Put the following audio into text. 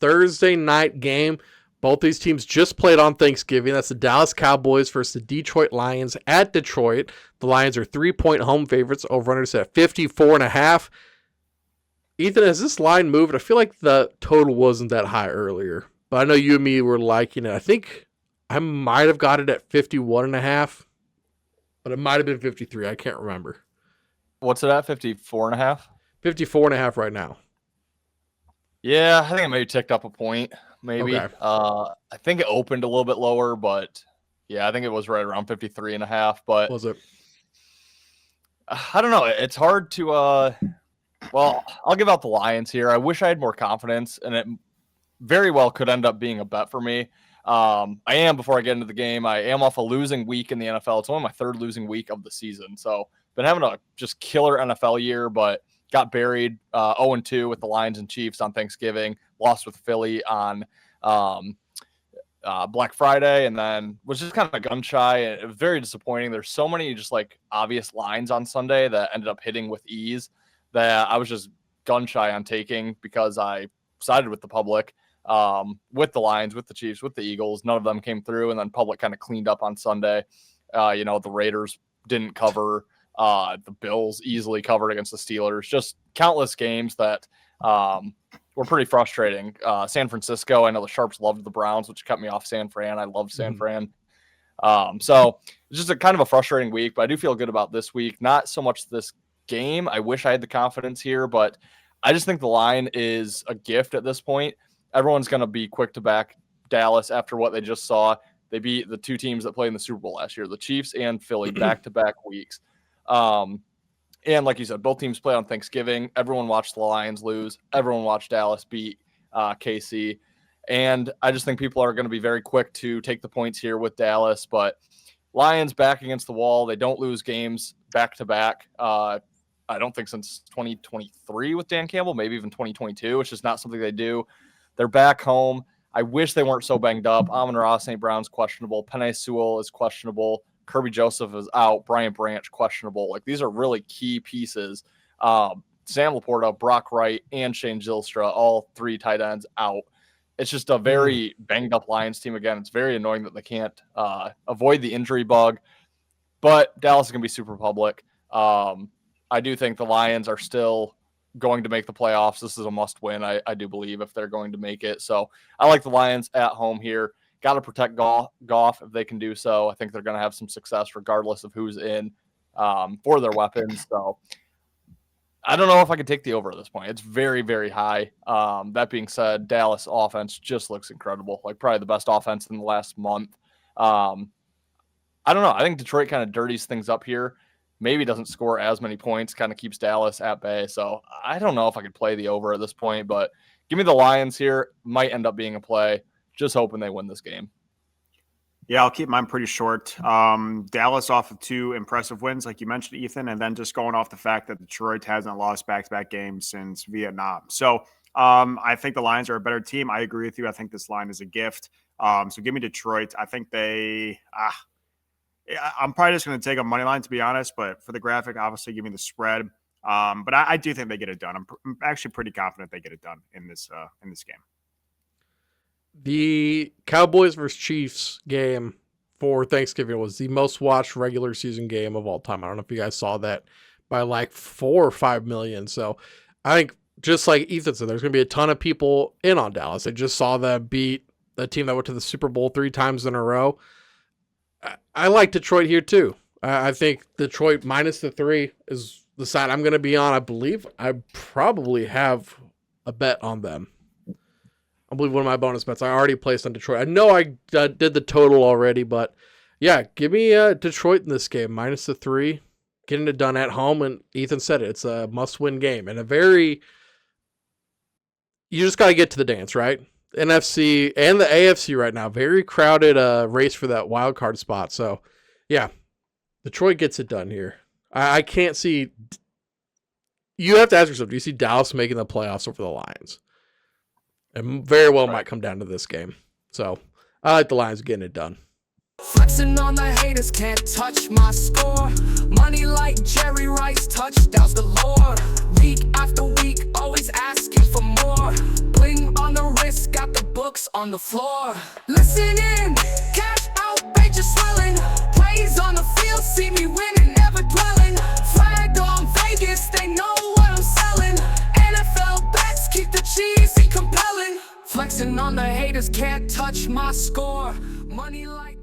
Thursday night game. Both these teams just played on Thanksgiving. That's the Dallas Cowboys versus the Detroit Lions at Detroit. The Lions are 3-point home favorites. Over-under set at 54.5. Ethan, has this line moved? I feel like the total wasn't that high earlier, but I know you and me were liking it. I think I might have got it at 51.5, but it might have been 53. I can't remember. What's it at? 54.5? 54.5 right now. Yeah, I think it maybe ticked up a point. Maybe. Okay. I think it opened a little bit lower, but yeah, I think it was right around 53.5. But Was it? I don't know. It's hard to. Well, I'll give out the Lions here. I wish I had more confidence, and it very well could end up being a bet for me. I am, before I get into the game, I am off a losing week in the NFL. It's only my third losing week of the season. So been having a just killer NFL year, but got buried 0-2 with the Lions and Chiefs on Thanksgiving, lost with Philly on Black Friday, and then was just kind of gun shy. And it was very disappointing. There's so many just like obvious lines on Sunday that ended up hitting with ease that I was just gun shy on taking because I sided with the public, with the Lions, with the Chiefs, with the Eagles. None of them came through, and then public kind of cleaned up on Sunday. The Raiders didn't cover. The Bills easily covered against the Steelers. Just countless games that were pretty frustrating. San Francisco, I know the Sharps loved the Browns, which kept me off San Fran. I loved San Fran. So it's just a kind of a frustrating week, but I do feel good about this week. Not so much this game. I wish I had the confidence here, but I just think the line is a gift at this point. Everyone's going to be quick to back Dallas after what they just saw. They beat the two teams that played in the Super Bowl last year, the Chiefs and Philly, back-to-back weeks. And like you said, both teams play on Thanksgiving. Everyone watched the Lions lose. Everyone watched Dallas beat KC. And I just think people are going to be very quick to take the points here with Dallas. But Lions back against the wall. They don't lose games back-to-back. I don't think since 2023 with Dan Campbell, maybe even 2022. It's just not something they do. They're back home. I wish they weren't so banged up. Amon-Ra St. Brown's questionable. Penei Sewell is questionable. Kirby Joseph is out. Brian Branch questionable. Like, these are really key pieces. Sam Laporta, Brock Wright, and Shane Zylstra, all three tight ends out. It's just a very banged up Lions team again. It's very annoying that they can't avoid the injury bug. But Dallas is going to be super public. I do think the Lions are still going to make the playoffs. This is a must win, I do believe, if they're going to make it. So I like the Lions at home here. Got to protect Goff if they can do so. I think they're going to have some success regardless of who's in for their weapons. So I don't know if I could take the over at this point. It's very, very high. That being said, Dallas offense just looks incredible. Like, probably the best offense in the last month. I don't know. I think Detroit kind of dirties things up here. Maybe doesn't score as many points, kind of keeps Dallas at bay. So I don't know if I could play the over at this point, but give me the Lions here. Might end up being a play. Just hoping they win this game. Yeah, I'll keep mine pretty short. Dallas off of two impressive wins, like you mentioned, Ethan, and then just going off the fact that Detroit hasn't lost back-to-back games since Vietnam. So I think the Lions are a better team. I agree with you. I think this line is a gift. So give me Detroit. I think I'm probably just going to take a money line, to be honest, but for the graphic, obviously give me the spread. But I do think they get it done. I'm actually pretty confident they get it done in this game. The Cowboys versus Chiefs game for Thanksgiving was the most watched regular season game of all time. I don't know if you guys saw that, by like 4 or 5 million. So I think, just like Ethan said, there's going to be a ton of people in on Dallas. They just saw them beat the team that went to the Super Bowl 3 times in a row. I like Detroit here too. I think Detroit minus the 3 is the side I'm going to be on. I believe I probably have a bet on them. I believe one of my bonus bets I already placed on Detroit. I know I did the total already, but yeah, give me Detroit in this game. Minus the 3, getting it done at home. And Ethan said it, it's a must-win game. And you just got to get to the dance, right? NFC and the AFC right now, very crowded race for that wild card spot. So yeah, Detroit gets it done here. I can't see. You have to ask yourself, do you see Dallas making the playoffs over the Lions? It very well might come down to this game. So I like the Lions getting it done. Flexing on the haters, can't touch my score. Money like Jerry Rice, touchdowns galore. Week after week, always asking for more. Bling on the wrist, got books on the floor. Listen in, cash out, pages swelling. Plays on the field, see me winning, never dwelling. Flagged on Vegas, they know what I'm selling. NFL bets keep the cheesy compelling. Flexing on the haters, can't touch my score. Money like